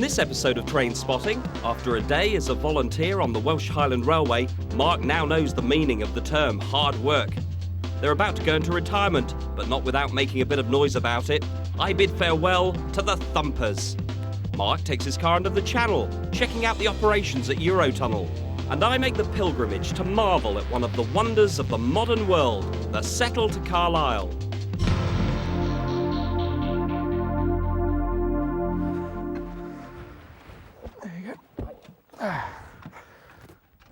this episode of Trainspotting, after a day as a volunteer on the Welsh Highland Railway, Mark now knows the meaning of the term hard work. They're about to go into retirement, but not without making a bit of noise about it. I bid farewell to the Thumpers. Mark takes his car under the Channel, checking out the operations at Eurotunnel. And I make the pilgrimage to marvel at one of the wonders of the modern world, the Settle-Carlisle.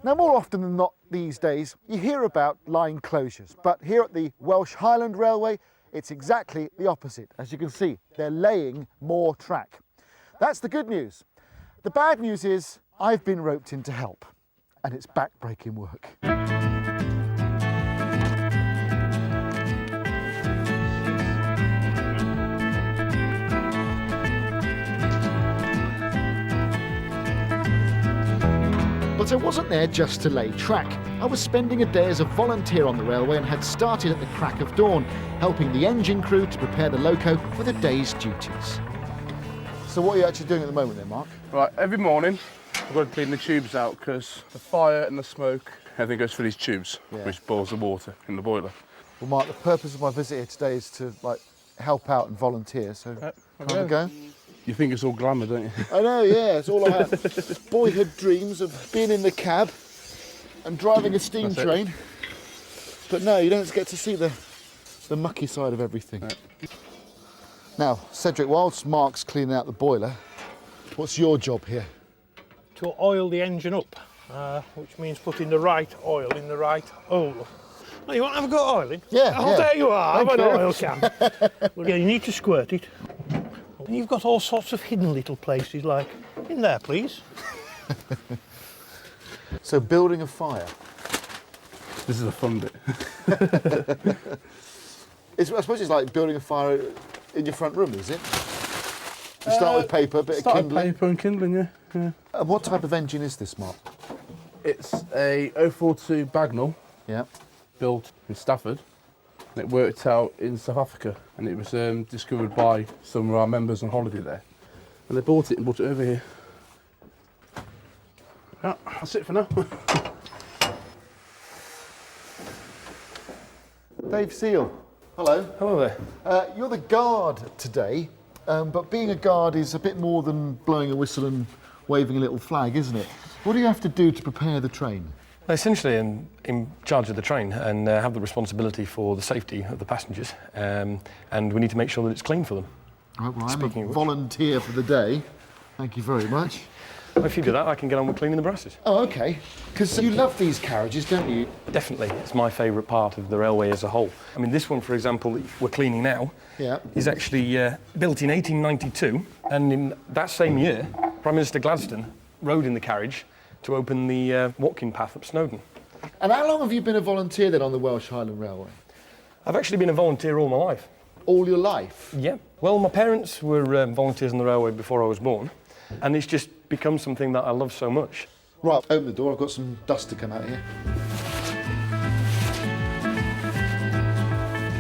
Now, more often than not these days, you hear about line closures, but here at the Welsh Highland Railway, it's exactly the opposite. As you can see, they're laying more track. That's the good news. The bad news is I've been roped in to help, and it's back-breaking work. But I wasn't there just to lay track. I was spending a day as a volunteer on the railway and had started at the crack of dawn, helping the engine crew to prepare the loco for the day's duties. So what are you actually doing at the moment then, Mark? Right, every morning I've got to clean the tubes out because the fire and the smoke, everything goes through these tubes, which boils the water in the boiler. Well, Mark, the purpose of my visit here today is to help out and volunteer, so can I have a go? You think it's all glamour, don't you? I know, yeah, it's all I have. Boyhood dreams of being in the cab and driving a steam train. But no, you don't get to see the mucky side of everything. Right. Now, Cedric, whilst Mark's cleaning out the boiler, what's your job here? To oil the engine up, which means putting the right oil in the right hole. Oh, you want to have a go at oiling? Yeah, Oh, there you are, have an you. oil can. Well, yeah, you need to squirt it. And you've got all sorts of hidden little places, like, in there, please. So, building a fire. This is the fun bit. I suppose it's like building a fire in your front room, is it? You start with paper, a bit of kindling. Paper and kindling, yeah. And what type of engine is this, Mark? It's a 042 Bagnall, built in Stafford. And it worked out in South Africa, and it was discovered by some of our members on holiday there. And they bought it and brought it over here. Yeah, that's it for now. Dave Seal. Hello. Hello there. You're the guard today, but being a guard is a bit more than blowing a whistle and waving a little flag, isn't it? What do you have to do to prepare the train? Essentially, I'm in charge of the train and have the responsibility for the safety of the passengers, and we need to make sure that it's clean for them. Right, well, I'm a volunteer for the day. Thank you very much. Well, if you do that, I can get on with cleaning the brasses. Oh, OK. Because you love these carriages, don't you? Definitely. It's my favourite part of the railway as a whole. I mean, this one, for example, that we're cleaning now, is actually built in 1892, and in that same year, Prime Minister Gladstone rode in the carriage to open the walking path up Snowdon. And how long have you been a volunteer then on the Welsh Highland Railway? I've actually been a volunteer all my life. All your life? Yeah. Well, my parents were volunteers on the railway before I was born, and it's just become something that I love so much. Right, open the door, I've got some dust to come out here.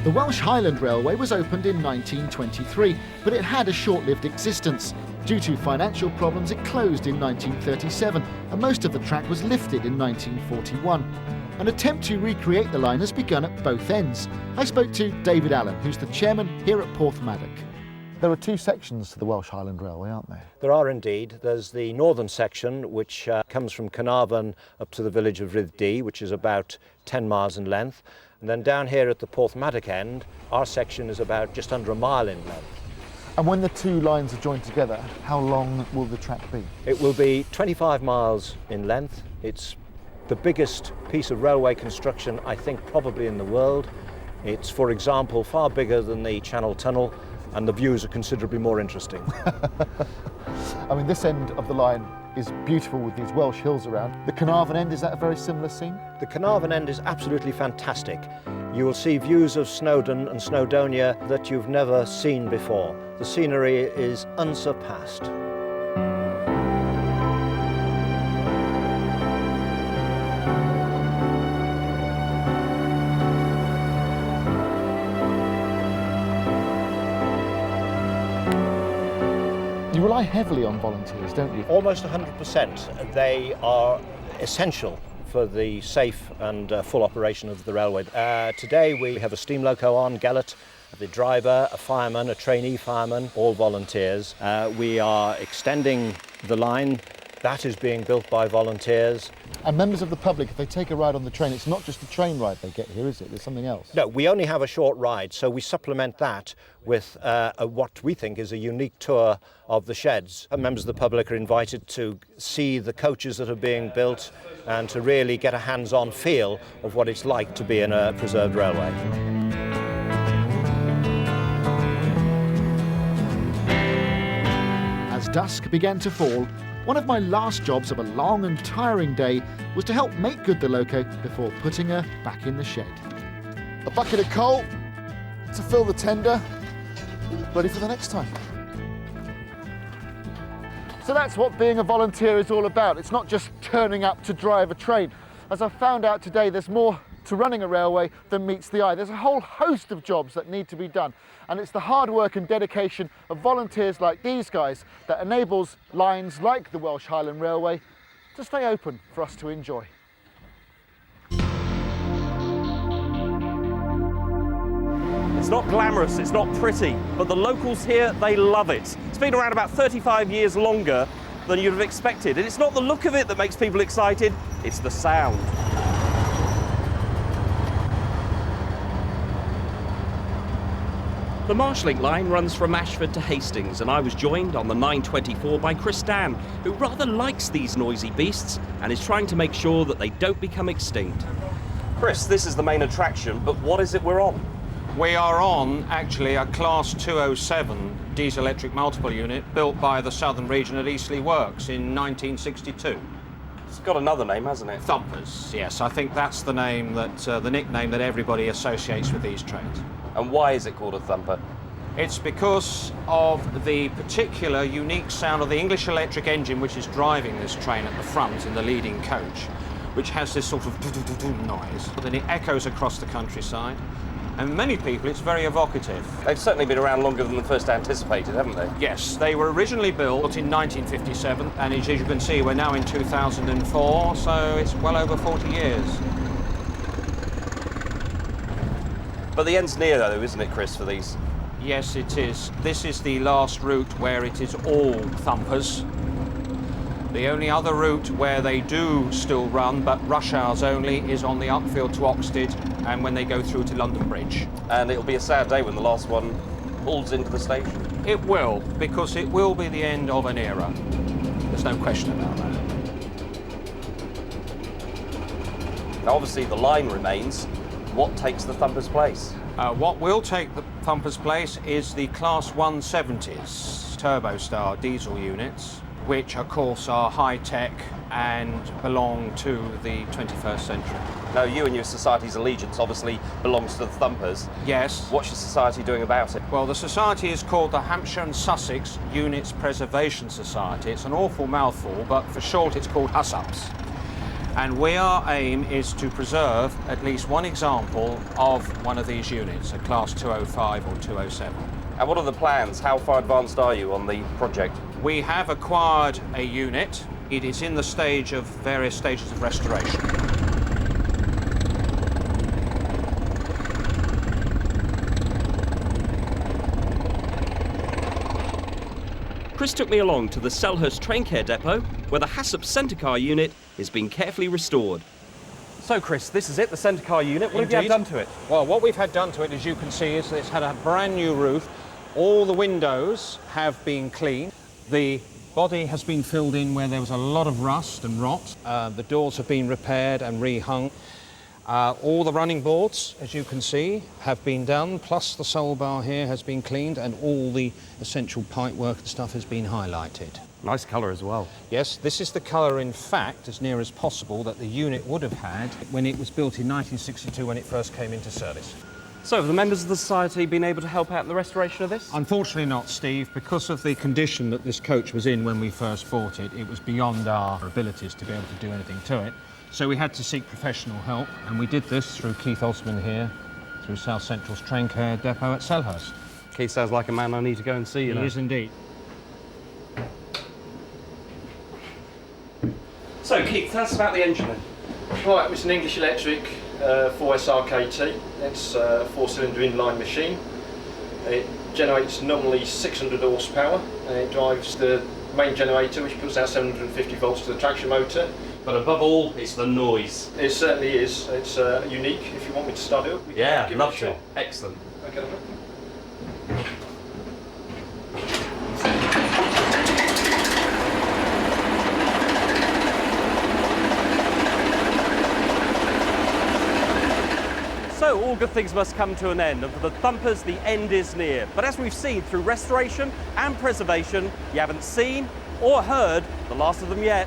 The Welsh Highland Railway was opened in 1923, but it had a short-lived existence. Due to financial problems, it closed in 1937, and most of the track was lifted in 1941. An attempt to recreate the line has begun at both ends. I spoke to David Allen, who's the chairman here at Porthmadog. There are two sections to the Welsh Highland Railway, aren't there? There are indeed. There's the northern section, which comes from Carnarvon up to the village of Rhyddhdy, which is about 10 miles in length. And then down here at the Porthmadog end, our section is about just under a mile in length. And when the two lines are joined together, how long will the track be? It will be 25 miles in length. It's the biggest piece of railway construction, I think, probably in the world. It's, for example, far bigger than the Channel Tunnel, and the views are considerably more interesting. I mean, this end of the line is beautiful with these Welsh hills around. The Carnarvon end, is that a very similar scene? The Carnarvon end is absolutely fantastic. You will see views of Snowdon and Snowdonia that you've never seen before. The scenery is unsurpassed. You rely heavily on volunteers, don't you? Almost 100%. They are essential for the safe and full operation of the railway. Today we have a steam loco on, Gellet, the driver, a fireman, a trainee fireman, all volunteers. We are extending the line. That is being built by volunteers. And members of the public, if they take a ride on the train, it's not just a train ride they get here, is it? There's something else. No, we only have a short ride, so we supplement that with what we think is a unique tour of the sheds. Members of the public are invited to see the coaches that are being built and to really get a hands-on feel of what it's like to be in a preserved railway. As dusk began to fall, one of my last jobs of a long and tiring day was to help make good the loco before putting her back in the shed. A bucket of coal to fill the tender, ready for the next time. So that's what being a volunteer is all about. It's not just turning up to drive a train. As I found out today, there's more to running a railway than meets the eye. There's a whole host of jobs that need to be done, and it's the hard work and dedication of volunteers like these guys that enables lines like the Welsh Highland Railway to stay open for us to enjoy. It's not glamorous, it's not pretty, but the locals here, they love it. It's been around about 35 years longer than you'd have expected, and it's not the look of it that makes people excited, it's the sound. The Marshlink line runs from Ashford to Hastings, and I was joined on the 924 by Chris Dan, who rather likes these noisy beasts and is trying to make sure that they don't become extinct. Chris, this is the main attraction, but what is it we're on? We are on, actually, a Class 207 diesel-electric multiple unit built by the Southern Region at Eastleigh Works in 1962. It's got another name, hasn't it? Thumpers, yes. I think that's the name that, the nickname that everybody associates with these trains. And why is it called a thumper? It's because of the particular unique sound of the English electric engine which is driving this train at the front in the leading coach, which has this sort of do-do-do-do noise. Then it echoes across the countryside, and many people it's very evocative. They've certainly been around longer than the first anticipated, haven't they? Yes, they were originally built in 1957, and as you can see, we're now in 2004, so it's well over 40 years. But the end's near, though, isn't it, Chris, for these? Yes, it is. This is the last route where it is all thumpers. The only other route where they do still run, but rush hours only, is on the upfield to Oxted and when they go through to London Bridge. And it'll be a sad day when the last one pulls into the station. It will, because it will be the end of an era. There's no question about that. Now, obviously, the line remains. What takes the Thumper's place? What will take the Thumper's place is the Class 170s, turbo-star diesel units, which, of course, are high-tech and belong to the 21st century. Now, you and your society's allegiance obviously belongs to the Thumpers. Yes. What's your society doing about it? Well, the society is called the Hampshire and Sussex Units Preservation Society. It's an awful mouthful, but for short it's called HUSUPS. And our aim is to preserve at least one example of one of these units, a Class 205 or 207. And what are the plans? How far advanced are you on the project? We have acquired a unit. It is in the stage of various stages of restoration. Chris took me along to the Selhurst train care depot, where the HASSOP centre car unit is being carefully restored. So, Chris, this is it, the centre car unit. What have you had done to it? Well, what we've had done to it, as you can see, is it's had a brand new roof. All the windows have been cleaned. The body has been filled in where there was a lot of rust and rot. The doors have been repaired and rehung. All the running boards, as you can see, have been done, plus the sole bar here has been cleaned, and all the essential pipework and stuff has been highlighted. Nice colour as well. Yes, this is the colour, in fact, as near as possible, that the unit would have had when it was built in 1962 when it first came into service. So, have the members of the society been able to help out in the restoration of this? Unfortunately not, Steve. Because of the condition that this coach was in when we first bought it, it was beyond our abilities to be able to do anything to it. So we had to seek professional help, and we did this through Keith Osman here, through South Central's train care depot at Selhurst. Keith sounds like a man I need to go and see, you know. He is indeed. So Keith, tell us about the engine then. Right, it's an English Electric 4SRKT. It's a 4-cylinder inline machine. It generates nominally 600 horsepower and it drives the main generator, which puts out 750 volts to the traction motor. But above all, it's the noise. It certainly is. It's unique. If you want me to start it up, we can Yeah, give love it a shot. to. Excellent. Okay. So all good things must come to an end, and for the Thumpers, the end is near. But as we've seen through restoration and preservation, you haven't seen or heard the last of them yet.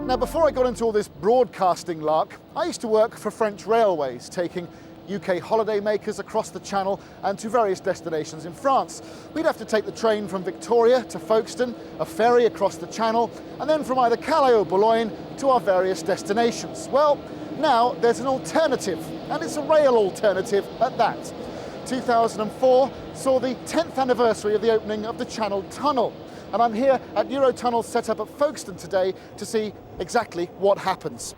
Now, before I got into all this broadcasting lark, I used to work for French Railways, taking UK holidaymakers across the Channel and to various destinations in France. We'd have to take the train from Victoria to Folkestone, a ferry across the Channel, and then from either Calais or Boulogne to our various destinations. Well, now there's an alternative, and it's a rail alternative at that. 2004 saw the 10th anniversary of the opening of the Channel Tunnel, and I'm here at Eurotunnel set up at Folkestone today to see exactly what happens.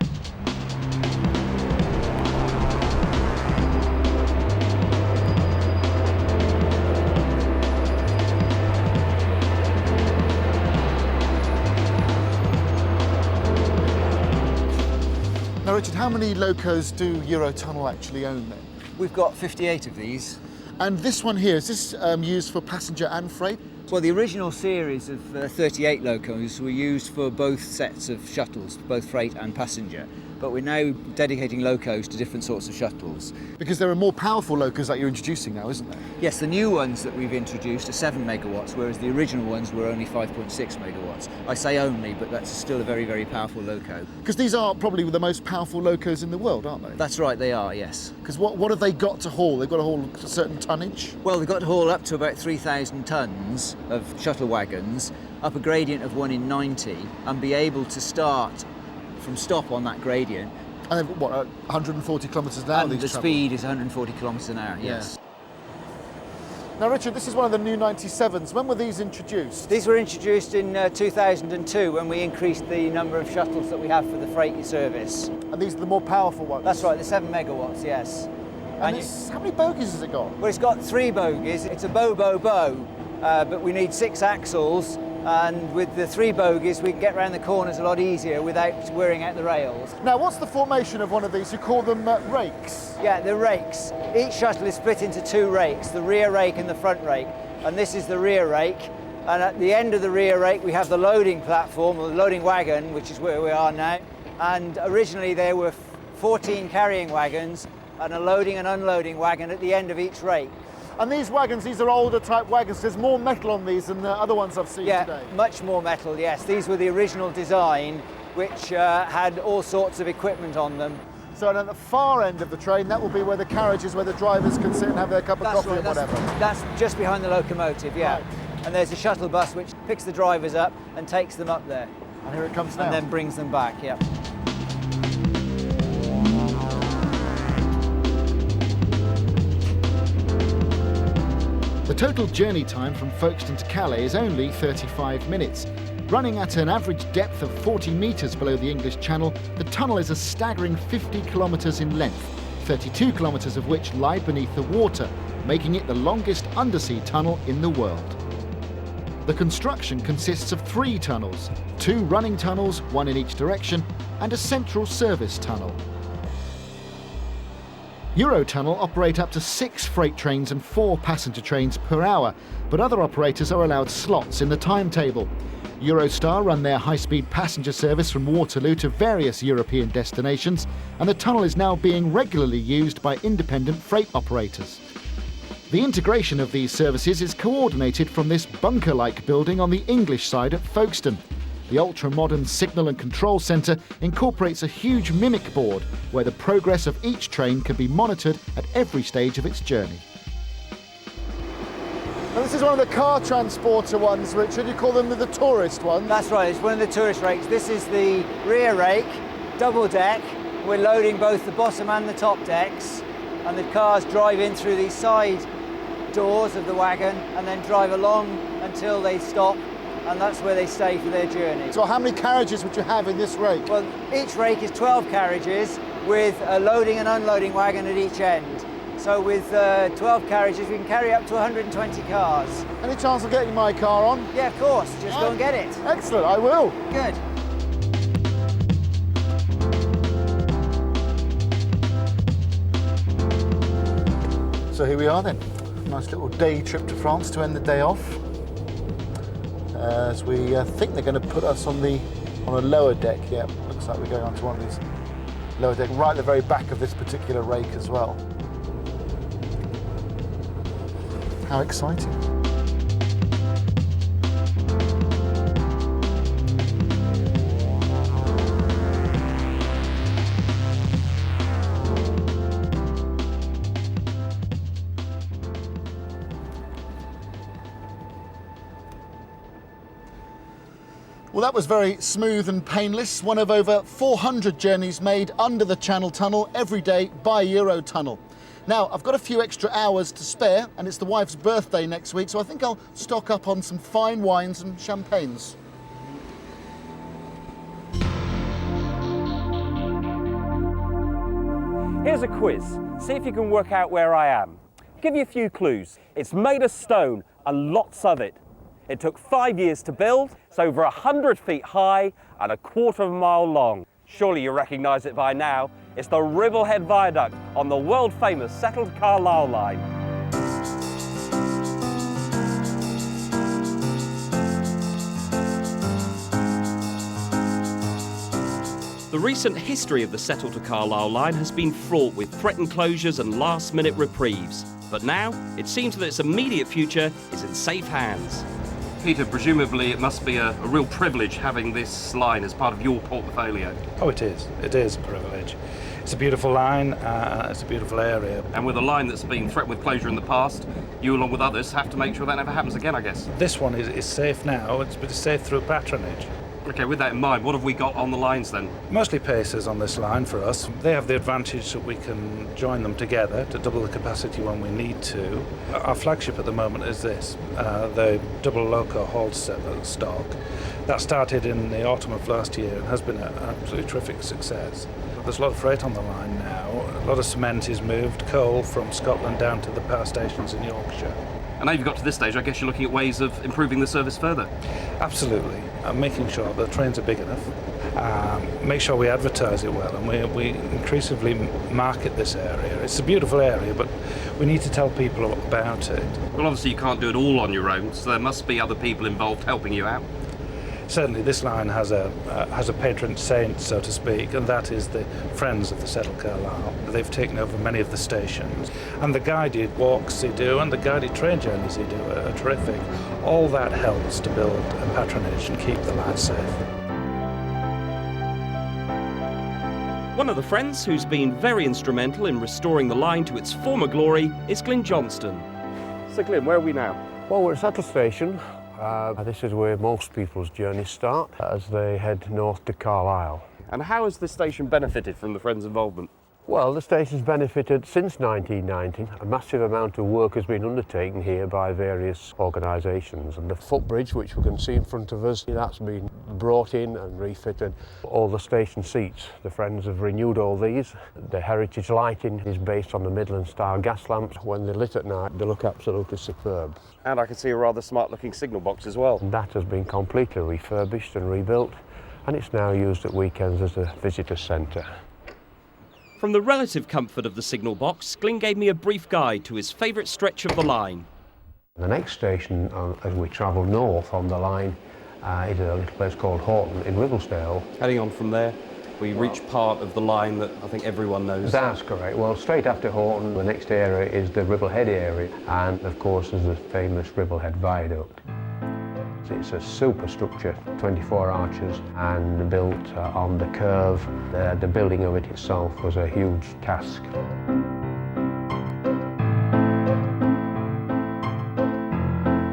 Now, Richard, how many locos do Eurotunnel actually own then? We've got 58 of these. And this one here, is this used for passenger and freight? Well, the original series of 38 locos were used for both sets of shuttles, both freight and passenger. But we're now dedicating locos to different sorts of shuttles. Because there are more powerful locos that you're introducing now, isn't there? Yes, the new ones that we've introduced are 7 megawatts, whereas the original ones were only 5.6 megawatts. I say only, but that's still a very, very powerful loco. Because these are probably the most powerful locos in the world, aren't they? That's right, they are, yes. Because what have they got to haul? They've got to haul a certain tonnage? Well, they've got to haul up to about 3,000 tonnes of shuttle wagons, up a gradient of 1 in 90, and be able to start from stop on that gradient. And what, 140 kilometres an hour? And the speed is 140 kilometres an hour, yes. Yeah. Now, Richard, this is one of the new 97s. When were these introduced? These were introduced in 2002 when we increased the number of shuttles that we have for the freight service. And these are the more powerful ones? That's right, the 7 megawatts, yes. And how many bogies has it got? Well, it's got 3 bogies. It's a bow, but we need 6 axles. And with the 3 bogies, we can get around the corners a lot easier without wearing out the rails. Now, what's the formation of one of these? You call them rakes? Yeah, they're rakes. Each shuttle is split into 2 rakes, the rear rake and the front rake. And this is the rear rake. And at the end of the rear rake, we have the loading platform, or the loading wagon, which is where we are now. And originally there were 14 carrying wagons and a loading and unloading wagon at the end of each rake. And these wagons, these are older type wagons. There's more metal on these than the other ones I've seen today. Yeah, much more metal, yes. These were the original design, which had all sorts of equipment on them. So at the far end of the train, that will be where the carriage is, where the drivers can sit and have their cup of coffee and whatever. That's just behind the locomotive, yeah. Right. And there's a shuttle bus which picks the drivers up and takes them up there. And here it comes now. And then brings them back, yeah. The total journey time from Folkestone to Calais is only 35 minutes. Running at an average depth of 40 metres below the English Channel, the tunnel is a staggering 50 kilometres in length, 32 kilometres of which lie beneath the water, making it the longest undersea tunnel in the world. The construction consists of 3 tunnels, 2 running tunnels, 1 in each direction, and a central service tunnel. Eurotunnel operate up to 6 freight trains and 4 passenger trains per hour, but other operators are allowed slots in the timetable. Eurostar run their high-speed passenger service from Waterloo to various European destinations, and the tunnel is now being regularly used by independent freight operators. The integration of these services is coordinated from this bunker-like building on the English side at Folkestone. The ultra-modern signal and control centre incorporates a huge mimic board where the progress of each train can be monitored at every stage of its journey. Now, this is one of the car transporter ones, Richard. You call them the tourist ones? That's right, it's one of the tourist rakes. This is the rear rake, double deck. We're loading both the bottom and the top decks, and the cars drive in through these side doors of the wagon and then drive along until they stop, and that's where they stay for their journey. So how many carriages would you have in this rake? Well, each rake is 12 carriages with a loading and unloading wagon at each end. So with 12 carriages, we can carry up to 120 cars. Any chance of getting my car on? Yeah, of course. Just go and get it. Excellent, I will. Good. So here we are then. Nice little day trip to France to end the day off. As we think they're going to put us on a lower deck. Yeah, looks like we're going onto one of these lower deck, right at the very back of this particular rake as well. How exciting. Well, that was very smooth and painless. One of over 400 journeys made under the Channel Tunnel every day by Eurotunnel. Now, I've got a few extra hours to spare, and it's the wife's birthday next week, so I think I'll stock up on some fine wines and champagnes. Here's a quiz. See if you can work out where I am. I'll give you a few clues. It's made of stone, and lots of it. It took 5 years to build, it's over 100 feet high and a quarter of a mile long. Surely you recognise it by now. It's the Ribblehead Viaduct on the world-famous Settle-Carlisle line. The recent history of the Settle-Carlisle line has been fraught with threatened closures and last-minute reprieves. But now, it seems that its immediate future is in safe hands. Peter, presumably it must be a real privilege having this line as part of your portfolio. Oh, it is. It is a privilege. It's a beautiful line, it's a beautiful area. And with a line that's been threatened with closure in the past, you along with others have to make sure that never happens again, I guess. This one is safe now, but it's safe through patronage. OK, with that in mind, what have we got on the lines then? Mostly pacers on this line for us. They have the advantage that we can join them together to double the capacity when we need to. Our flagship at the moment is this, the double loco hauled stock. That started in the autumn of last year and has been an absolutely terrific success. There's a lot of freight on the line now. A lot of cement is moved, coal from Scotland down to the power stations in Yorkshire. And now you've got to this stage, I guess you're looking at ways of improving the service further. Absolutely. Making sure the trains are big enough, make sure we advertise it well, and we increasingly market this area. It's a beautiful area, but we need to tell people about it. Well, obviously you can't do it all on your own, so there must be other people involved helping you out. Certainly this line has a patron saint, so to speak, and that is the Friends of the Settle-Carlisle. They've taken over many of the stations, and the guided walks they do and the guided train journeys they do are terrific. All that helps to build a patronage and keep the line safe. One of the Friends who's been very instrumental in restoring the line to its former glory is Glyn Johnston. So Glyn, where are we now? Well, we're at Settle Station. This is where most people's journeys start as they head north to Carlisle. And how has the station benefited from the Friends' involvement? Well, the station's benefited since 1990. A massive amount of work has been undertaken here by various organisations. And the footbridge, which we can see in front of us, that's been brought in and refitted. All the station seats, the Friends have renewed all these. The heritage lighting is based on the Midland-style gas lamps. When they're lit at night, they look absolutely superb. And I can see a rather smart-looking signal box as well. And that has been completely refurbished and rebuilt, and it's now used at weekends as a visitor centre. From the relative comfort of the signal box, Glyn gave me a brief guide to his favourite stretch of the line. The next station, as we travel north on the line, is a little place called Horton in Ribblesdale. Heading on from there, we reach part of the line that I think everyone knows. That's correct. Well, straight after Horton, the next area is the Ribblehead area, and of course there's the famous Ribblehead Viaduct. It's a superstructure, 24 arches, and built on the curve. The building of it itself was a huge task.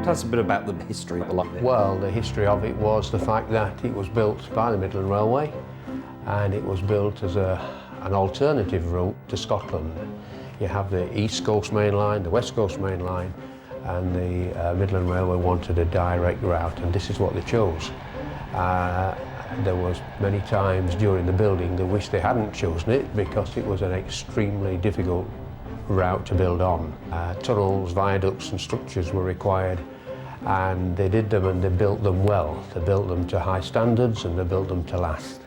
Tell us a bit about the history of the line. Well, the history of it was the fact that it was built by the Midland Railway, and it was built as an alternative route to Scotland. You have the East Coast Main Line, the West Coast Main Line, and the Midland Railway wanted a direct route, and this is what they chose. There was many times during the building they wished they hadn't chosen it because it was an extremely difficult route to build on. Tunnels, viaducts and structures were required, and they did them and they built them well. They built them to high standards and they built them to last.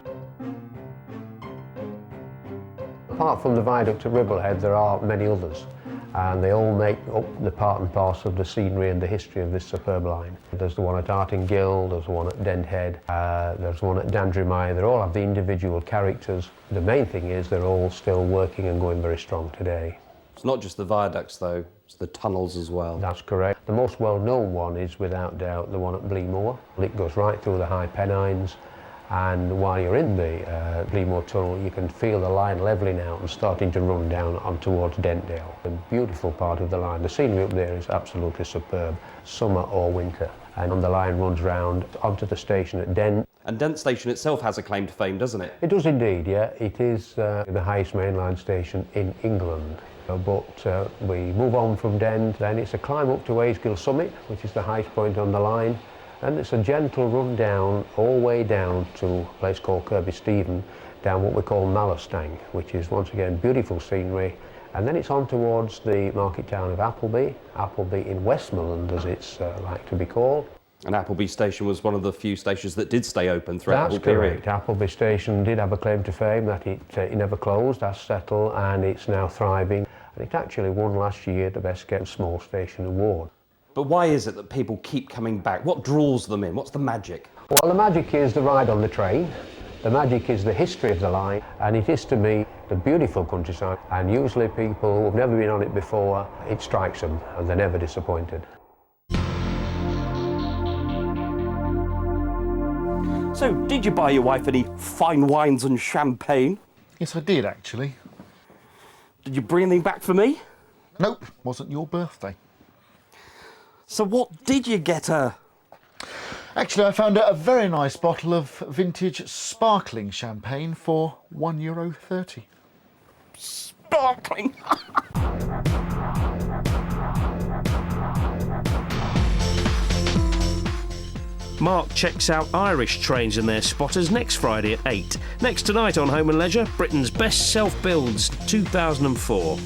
Apart from the viaduct at Ribblehead, there are many others, and they all make up the part and parcel of the scenery and the history of this superb line. There's the one at Artingill, there's one at Denthead, there's one at Dandrymire. They all have the individual characters. The main thing is they're all still working and going very strong today. It's not just the viaducts though, it's the tunnels as well. That's correct. The most well-known one is without doubt the one at Bleemore. It goes right through the High Pennines, and while you're in the Bleemore Tunnel you can feel the line levelling out and starting to run down on towards Dentdale. A beautiful part of the line. The scenery up there is absolutely superb, summer or winter. And the line runs round onto the station at Dent. And Dent Station itself has a claim to fame, doesn't it? It does indeed, yeah. It is the highest mainline station in England. But we move on from Dent, then it's a climb up to Aysgill Summit, which is the highest point on the line. And it's a gentle run down, all the way down to a place called Kirby Stephen, down what we call Mallerstang, which is once again beautiful scenery. And then it's on towards the market town of Appleby in Westmoreland as it's like to be called. And Appleby Station was one of the few stations that did stay open throughout the whole period. That's correct. Appleby Station did have a claim to fame that it never closed, that's settled, and it's now thriving. And it actually won last year the Best Kept Small Station Award. But why is it that people keep coming back? What draws them in? What's the magic? Well, the magic is the ride on the train. The magic is the history of the line, and it is to me the beautiful countryside. And usually people who have never been on it before, it strikes them and they're never disappointed. So, did you buy your wife any fine wines and champagne? Yes, I did actually. Did you bring anything back for me? Nope, wasn't your birthday. So what did you get her? Actually, I found a very nice bottle of vintage sparkling champagne for €1.30. Sparkling? Mark checks out Irish trains and their spotters next Friday at 8. Next tonight on Home and Leisure, Britain's best self-builds 2004.